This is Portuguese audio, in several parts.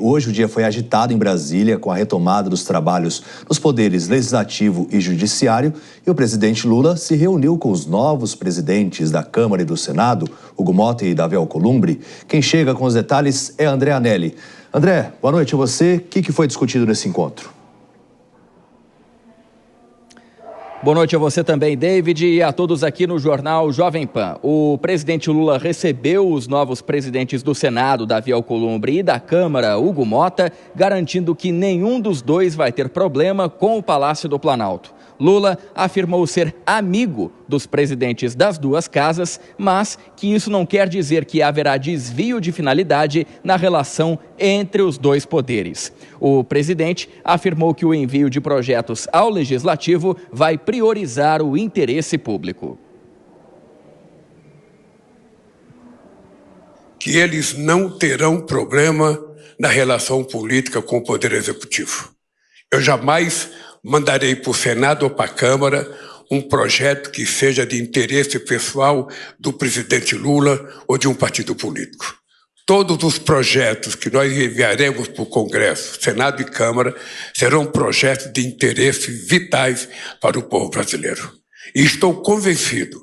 hoje o dia foi agitado em Brasília com a retomada dos trabalhos nos poderes legislativo e judiciário e o presidente Lula se reuniu com os novos presidentes da Câmara e do Senado, Hugo Motta e Davi Alcolumbre. Quem chega com os detalhes é André Anelli. André, boa noite a você. O que foi discutido nesse encontro? Boa noite a você também, David, e a todos aqui no Jornal Jovem Pan. O presidente Lula recebeu os novos presidentes do Senado, Davi Alcolumbre, e da Câmara, Hugo Motta, garantindo que nenhum dos dois vai ter problema com o Palácio do Planalto. Lula afirmou ser amigo dos presidentes das duas casas, mas que isso não quer dizer que haverá desvio de finalidade na relação entre os dois poderes. O presidente afirmou que o envio de projetos ao Legislativo vai priorizar o interesse público. Que eles não terão problema na relação política com o Poder Executivo. Eu jamais mandarei para o Senado ou para a Câmara um projeto que seja de interesse pessoal do presidente Lula ou de um partido político. Todos os projetos que nós enviaremos para o Congresso, Senado e Câmara, serão projetos de interesse vitais para o povo brasileiro. E estou convencido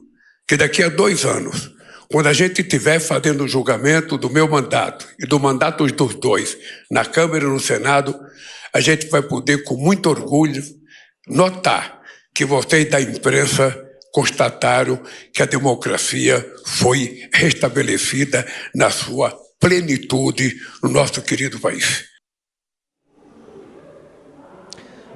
que daqui a 2 anos, quando a gente estiver fazendo o julgamento do meu mandato e do mandato dos dois, na Câmara e no Senado, a gente vai poder, com muito orgulho, notar que vocês da imprensa constataram que a democracia foi restabelecida na sua plenitude no nosso querido país.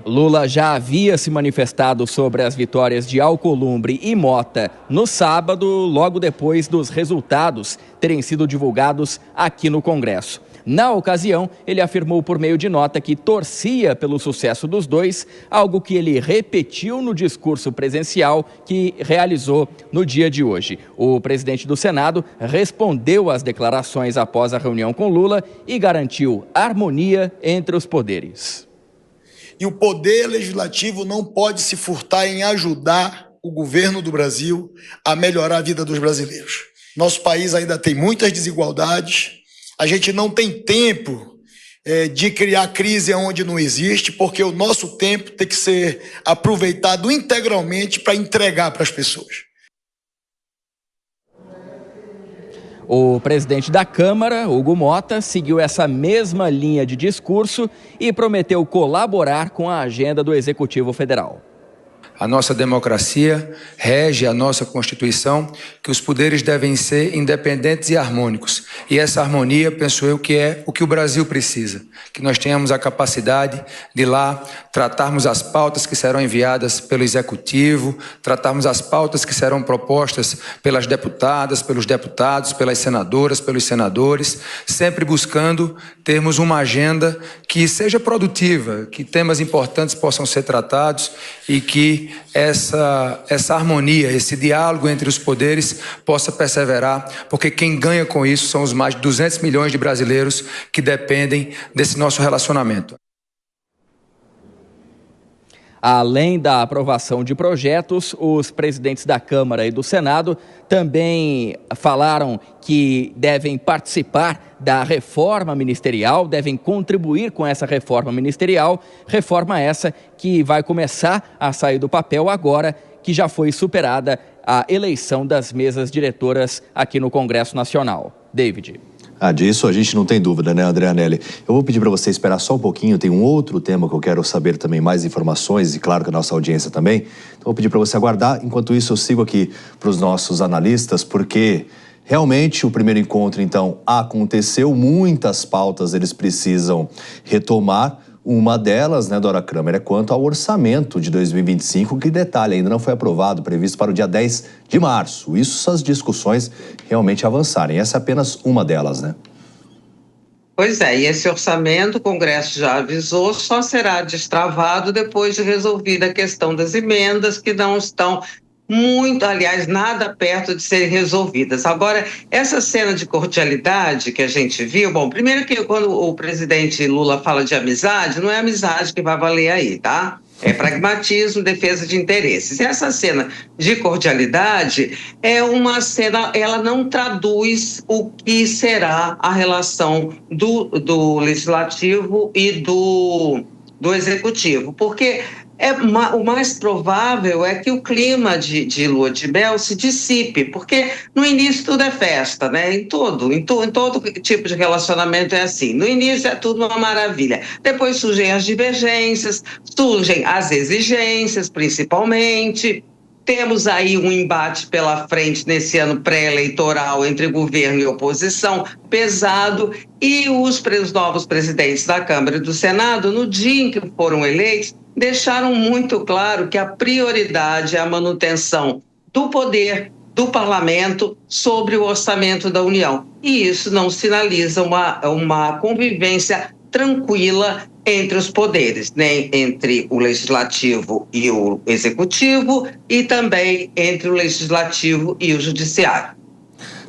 Lula já havia se manifestado sobre as vitórias de Alcolumbre e Motta no sábado, logo depois dos resultados terem sido divulgados aqui no Congresso. Na ocasião, ele afirmou por meio de nota que torcia pelo sucesso dos dois, algo que ele repetiu no discurso presencial que realizou no dia de hoje. O presidente do Senado respondeu às declarações após a reunião com Lula e garantiu harmonia entre os poderes. E o poder legislativo não pode se furtar em ajudar o governo do Brasil a melhorar a vida dos brasileiros. Nosso país ainda tem muitas desigualdades. A gente não tem tempo de criar crise onde não existe, porque o nosso tempo tem que ser aproveitado integralmente para entregar para as pessoas. O presidente da Câmara, Hugo Motta, seguiu essa mesma linha de discurso e prometeu colaborar com a agenda do Executivo Federal. A nossa democracia rege a nossa Constituição, que os poderes devem ser independentes e harmônicos. E essa harmonia, penso eu, que é o que o Brasil precisa. Que nós tenhamos a capacidade de lá tratarmos as pautas que serão enviadas pelo Executivo, tratarmos as pautas que serão propostas pelas deputadas, pelos deputados, pelas senadoras, pelos senadores, sempre buscando termos uma agenda que seja produtiva, que temas importantes possam ser tratados e que essa harmonia, esse diálogo entre os poderes possa perseverar, porque quem ganha com isso são os mais de 200 milhões de brasileiros que dependem desse nosso relacionamento. Além da aprovação de projetos, os presidentes da Câmara e do Senado também falaram que devem participar da reforma ministerial, devem contribuir com essa reforma ministerial, reforma essa que vai começar a sair do papel agora que já foi superada a eleição das mesas diretoras aqui no Congresso Nacional. David. Disso a gente não tem dúvida, né, André Anelli? Eu vou pedir para você esperar só um pouquinho, tem um outro tema que eu quero saber também mais informações e claro que a nossa audiência também. Então vou pedir para você aguardar, enquanto isso eu sigo aqui para os nossos analistas, porque realmente o primeiro encontro então aconteceu, muitas pautas eles precisam retomar. Uma delas, né, Dora Kramer, é quanto ao orçamento de 2025, que detalhe, ainda não foi aprovado, previsto para o dia 10 de março. Isso se as discussões realmente avançarem. Essa é apenas uma delas, né? Pois é, e esse orçamento, o Congresso já avisou, só será destravado depois de resolvida a questão das emendas, que não estão muito, aliás, nada perto de serem resolvidas. Agora, essa cena de cordialidade que a gente viu, bom, primeiro que quando o presidente Lula fala de amizade, não é amizade que vai valer aí, tá? É pragmatismo, defesa de interesses. Essa cena de cordialidade é uma cena, ela não traduz o que será a relação do legislativo e do executivo, porque o mais provável é que o clima de lua de mel se dissipe, porque no início tudo é festa, né? Em todo tipo de relacionamento é assim. No início é tudo uma maravilha. Depois surgem as divergências, surgem as exigências, principalmente. Temos aí um embate pela frente nesse ano pré-eleitoral entre governo e oposição pesado, e os novos presidentes da Câmara e do Senado, no dia em que foram eleitos, deixaram muito claro que a prioridade é a manutenção do poder do parlamento sobre o orçamento da União. E isso não sinaliza uma convivência tranquila entre os poderes, né? Entre o legislativo e o executivo, e também entre o legislativo e o judiciário.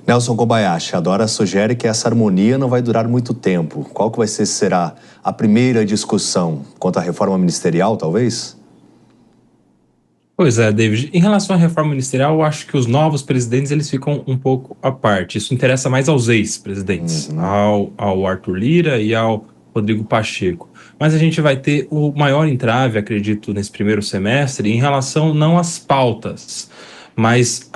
Nelson Kobayashi, a Dora sugere que essa harmonia não vai durar muito tempo. Qual que será a primeira discussão? Quanto à reforma ministerial, talvez? Pois é, David. Em relação à reforma ministerial, eu acho que os novos presidentes eles ficam um pouco à parte. Isso interessa mais aos ex-presidentes, ao Arthur Lira e ao Rodrigo Pacheco. Mas a gente vai ter o maior entrave, acredito, nesse primeiro semestre, em relação não às pautas, mas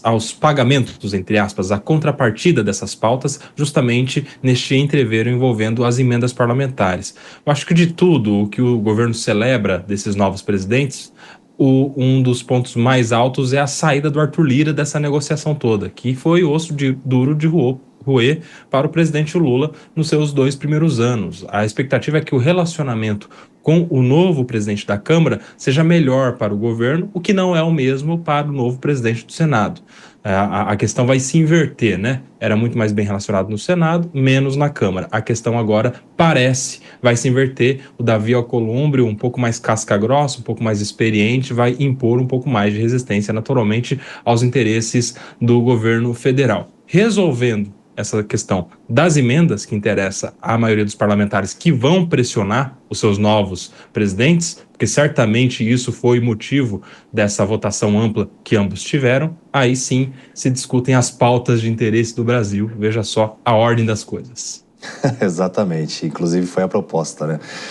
aos pagamentos, entre aspas, a contrapartida dessas pautas, justamente neste entreveiro envolvendo as emendas parlamentares. Eu acho que de tudo o que o governo celebra desses novos presidentes, um dos pontos mais altos é a saída do Arthur Lira dessa negociação toda, que foi osso duro de roer para o presidente Lula nos seus 2 primeiros anos. A expectativa é que o relacionamento com o novo presidente da Câmara seja melhor para o governo, o que não é o mesmo para o novo presidente do Senado. A questão vai se inverter, né? Era muito mais bem relacionado no Senado, menos na Câmara. A questão agora vai se inverter. O Davi Alcolumbre, um pouco mais casca-grossa, um pouco mais experiente, vai impor um pouco mais de resistência, naturalmente, aos interesses do governo federal. Resolvendo essa questão das emendas, que interessa à maioria dos parlamentares que vão pressionar os seus novos presidentes, porque certamente isso foi motivo dessa votação ampla que ambos tiveram, aí sim se discutem as pautas de interesse do Brasil. Veja só a ordem das coisas. Exatamente, inclusive foi a proposta, né?